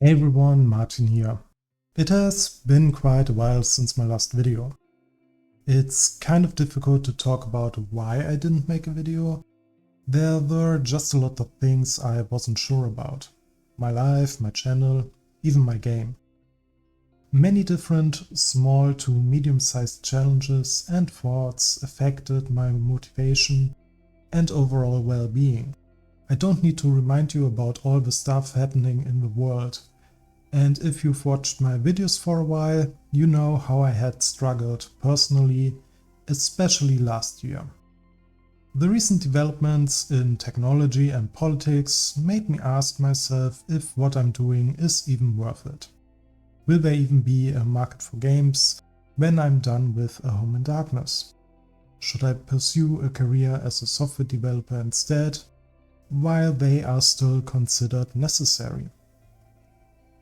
Hey everyone, Martin here. It has been quite a while since my last video. It's kind of difficult to talk about why I didn't make a video. There were just a lot of things I wasn't sure about. My life, my channel, even my game. Many different small to medium-sized challenges and thoughts affected my motivation and overall well-being. I don't need to remind you about all the stuff happening in the world. And if you've watched my videos for a while, you know how I had struggled personally, especially last year. The recent developments in technology and politics made me ask myself if what I'm doing is even worth it. Will there even be a market for games when I'm done with A Home in Darkness? Should I pursue a career as a software developer instead, while they are still considered necessary?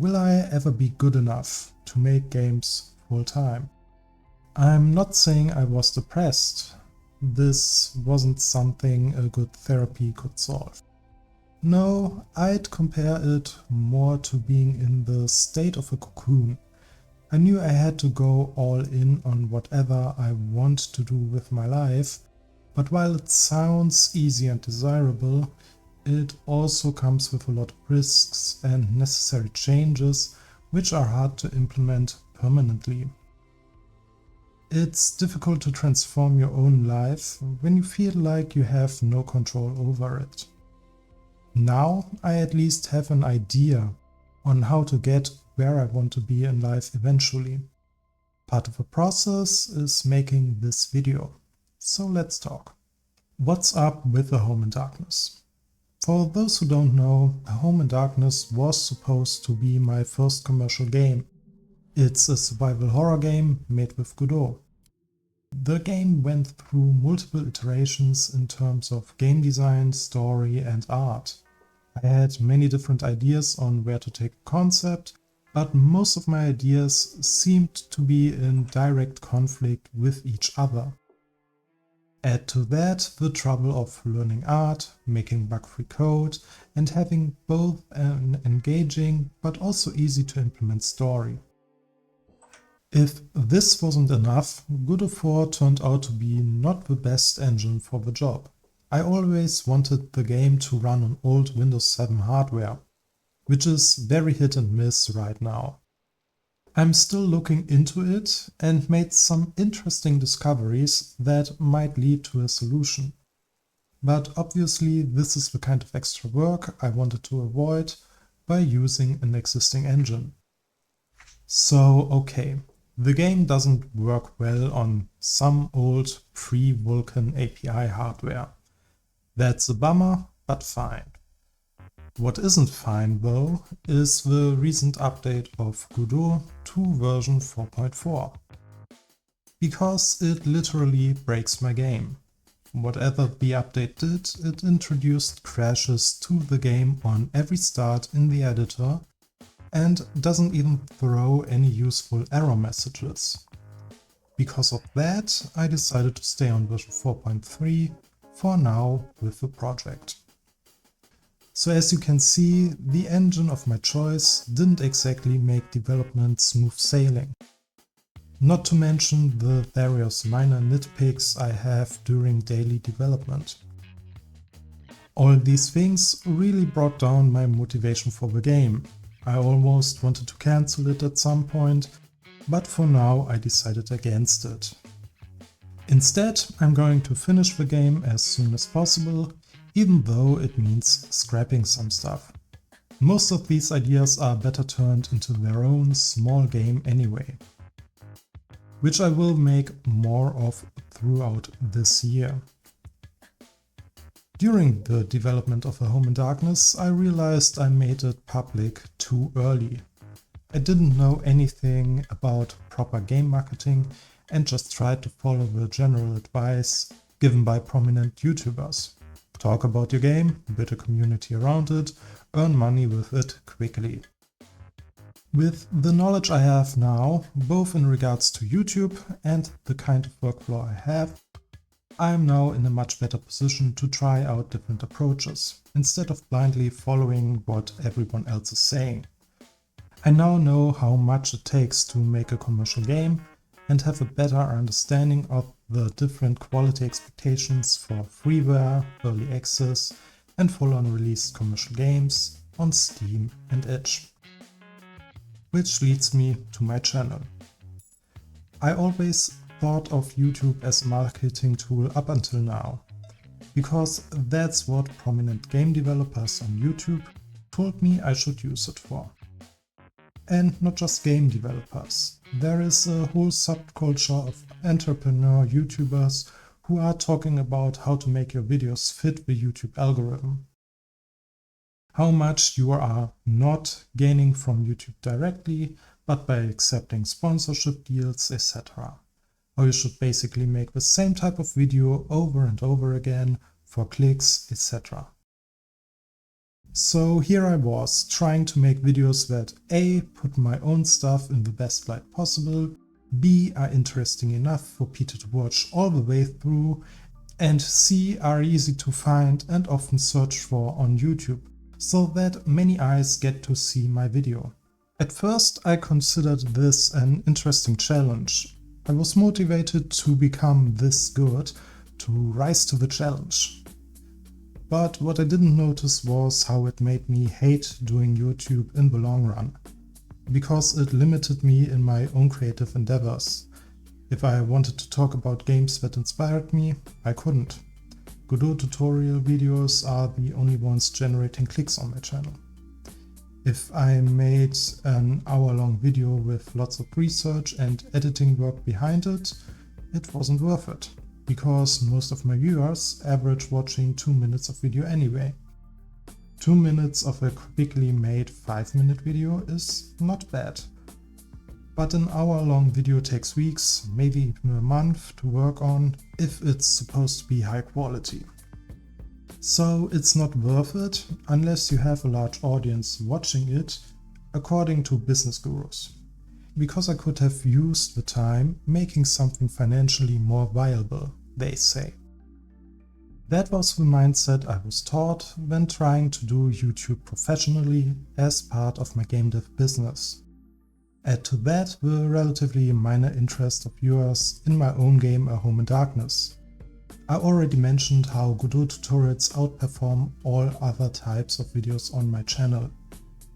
Will I ever be good enough to make games full-time? I'm not saying I was depressed. This wasn't something a good therapy could solve. No, I'd compare it more to being in the state of a cocoon. I knew I had to go all in on whatever I want to do with my life, but while it sounds easy and desirable, it also comes with a lot of risks and necessary changes which are hard to implement permanently. It's difficult to transform your own life when you feel like you have no control over it. Now I at least have an idea on how to get where I want to be in life eventually. Part of the process is making this video. So let's talk. What's up with A Home in Darkness? For those who don't know, A Home in Darkness was supposed to be my first commercial game. It's a survival horror game made with Godot. The game went through multiple iterations in terms of game design, story and art. I had many different ideas on where to take a concept, but most of my ideas seemed to be in direct conflict with each other. Add to that the trouble of learning art, making bug-free code, and having both an engaging but also easy to implement story. If this wasn't enough, Godot 4 turned out to be not the best engine for the job. I always wanted the game to run on old Windows 7 hardware, which is very hit and miss right now. I'm still looking into it and made some interesting discoveries that might lead to a solution. But obviously this is the kind of extra work I wanted to avoid by using an existing engine. So okay, the game doesn't work well on some old pre-Vulkan API hardware. That's a bummer, but fine. What isn't fine though is the recent update of Godot to version 4.4. Because it literally breaks my game. Whatever the update did, it introduced crashes to the game on every start in the editor and doesn't even throw any useful error messages. Because of that, I decided to stay on version 4.3 for now with the project. So as you can see, the engine of my choice didn't exactly make development smooth sailing. Not to mention the various minor nitpicks I have during daily development. All these things really brought down my motivation for the game. I almost wanted to cancel it at some point, but for now I decided against it. Instead, I'm going to finish the game as soon as possible, even though it means scrapping some stuff. Most of these ideas are better turned into their own small game anyway, which I will make more of throughout this year. During the development of A Home in Darkness, I realized I made it public too early. I didn't know anything about proper game marketing and just tried to follow the general advice given by prominent YouTubers. Talk about your game, build a community around it, earn money with it quickly. With the knowledge I have now, both in regards to YouTube and the kind of workflow I have, I am now in a much better position to try out different approaches, instead of blindly following what everyone else is saying. I now know how much it takes to make a commercial game and have a better understanding of the different quality expectations for freeware, early access and full-on released commercial games on Steam and Edge. Which leads me to my channel. I always thought of YouTube as a marketing tool up until now, because that's what prominent game developers on YouTube told me I should use it for. And not just game developers. There is a whole subculture of entrepreneur YouTubers who are talking about how to make your videos fit the YouTube algorithm. How much you are not gaining from YouTube directly, but by accepting sponsorship deals, etc. Or you should basically make the same type of video over and over again for clicks, etc. So here I was, trying to make videos that A. put my own stuff in the best light possible, B. are interesting enough for people to watch all the way through, and C. are easy to find and often searched for on YouTube, so that many eyes get to see my video. At first I considered this an interesting challenge. I was motivated to become this good, to rise to the challenge. But what I didn't notice was how it made me hate doing YouTube in the long run, because it limited me in my own creative endeavors. If I wanted to talk about games that inspired me, I couldn't. Godot tutorial videos are the only ones generating clicks on my channel. If I made an hour-long video with lots of research and editing work behind it, it wasn't worth it, because most of my viewers average watching 2 minutes of video anyway. 2 minutes of a quickly made 5-minute video is not bad. But an hour-long video takes weeks, maybe even a month to work on if it's supposed to be high quality. So it's not worth it unless you have a large audience watching it, according to business gurus. Because I could have used the time making something financially more viable, they say. That was the mindset I was taught when trying to do YouTube professionally as part of my game dev business. Add to that the relatively minor interest of viewers in my own game A Home in Darkness. I already mentioned how Godot tutorials outperform all other types of videos on my channel.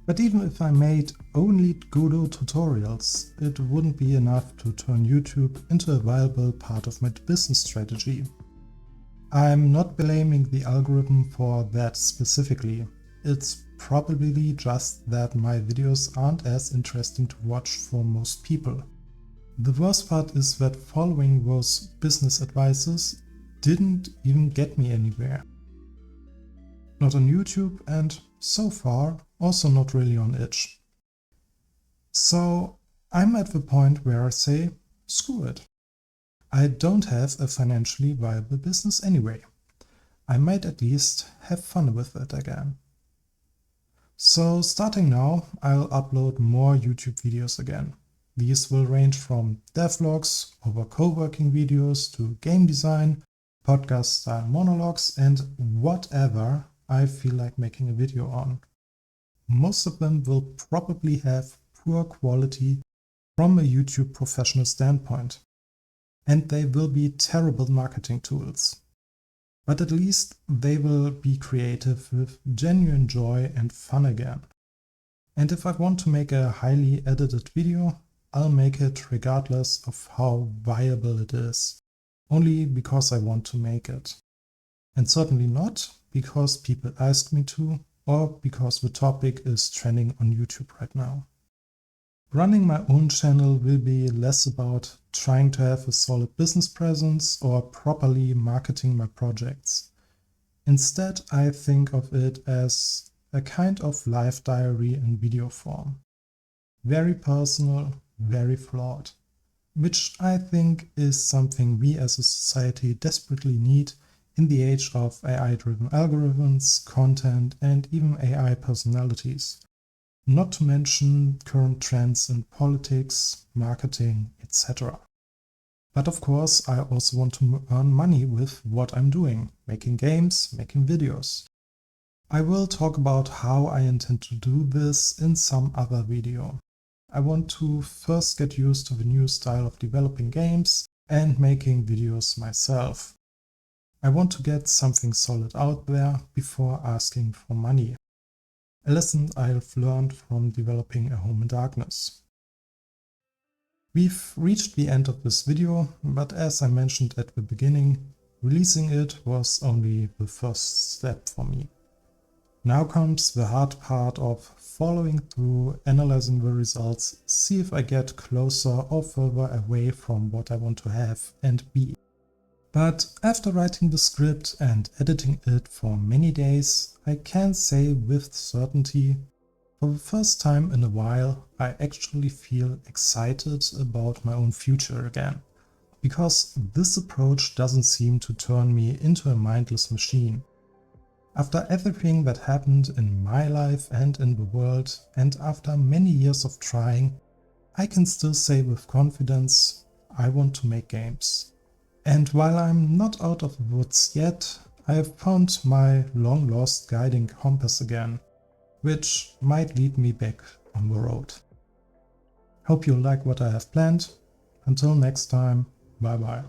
But even if I made only Godot tutorials, it wouldn't be enough to turn YouTube into a viable part of my business strategy. I'm not blaming the algorithm for that specifically. It's probably just that my videos aren't as interesting to watch for most people. The worst part is that following those business advices didn't even get me anywhere. Not on YouTube and, so far, also not really on Edge. So I'm at the point where I say, screw it. I don't have a financially viable business anyway. I might at least have fun with it again. So starting now, I'll upload more YouTube videos again. These will range from devlogs over co-working videos to game design, podcast-style monologues, and whatever I feel like making a video on. Most of them will probably have poor quality from a YouTube professional standpoint, and they will be terrible marketing tools. But at least they will be creative with genuine joy and fun again. And if I want to make a highly edited video, I'll make it regardless of how viable it is, only because I want to make it. And certainly not because people ask me to, or because the topic is trending on YouTube right now. Running my own channel will be less about trying to have a solid business presence or properly marketing my projects. Instead, I think of it as a kind of life diary in video form. Very personal, very flawed, which I think is something we as a society desperately need in the age of AI-driven algorithms, content, and even AI personalities. Not to mention current trends in politics, marketing, etc. But of course, I also want to earn money with what I'm doing, making games, making videos. I will talk about how I intend to do this in some other video. I want to first get used to the new style of developing games and making videos myself. I want to get something solid out there before asking for money. A lesson I've learned from developing A Home in Darkness. We've reached the end of this video, but as I mentioned at the beginning, releasing it was only the first step for me. Now comes the hard part of following through, analyzing the results, see if I get closer or further away from what I want to have and be. But after writing the script and editing it for many days, I can say with certainty, for the first time in a while, I actually feel excited about my own future again. Because this approach doesn't seem to turn me into a mindless machine. After everything that happened in my life and in the world, and after many years of trying, I can still say with confidence, I want to make games. And while I'm not out of the woods yet, I have found my long-lost guiding compass again, which might lead me back on the road. Hope you like what I have planned. Until next time, bye bye.